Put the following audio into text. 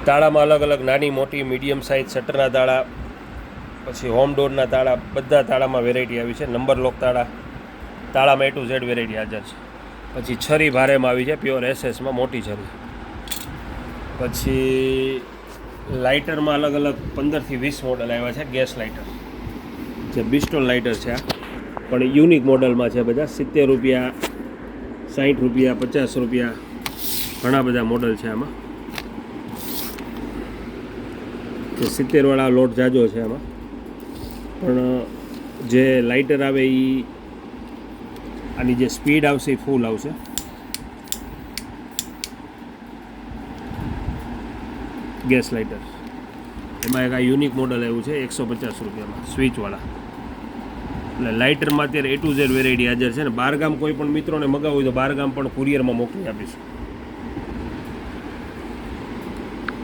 તાળામાં અલગ અલગ નાની મોટી મીડિયમ સાઇઝ શટરના તાળા, પછી હોમ ડોરના તાળા, બધા તાળામાં વેરાયટી આવી છે. નંબર લોક તાળા, તાળામાં A to Z વેરાયટી હાજર છે. પછી છરી ભારેમાં આવી છે, પ્યોર એસએસમાં મોટી છરી. પછી લાઇટરમાં અલગ અલગ 15 થી 20 મોડલ આવ્યા છે. ગેસ લાઇટર જે બિસ્ટોલ લાઇટર છે, આ પણ યુનિક મોડલમાં છે. બધા 70 રૂપિયા, 60 રૂપિયા, 50 રૂપિયા, ઘણા બધા મોડલ છે આમાં. જે 70વાળા લોટ જાજો છે આમાં, પણ જે લાઇટર આવે એ આની જે સ્પીડ આવશે એ ફૂલ આવશે. ગેસ લાઇટર એમાં એક આ યુનિક મોડલ આવ્યું છે 150 રૂપિયામાં, સ્વિચવાળા. એટલે લાઇટરમાં અત્યારે A to Z વેરાયટી હાજર છે ને. બહારગામ કોઈ પણ મિત્રોને મગાવવું હોય તો બહારગામ પણ કુરિયરમાં મોકલી આપીશું.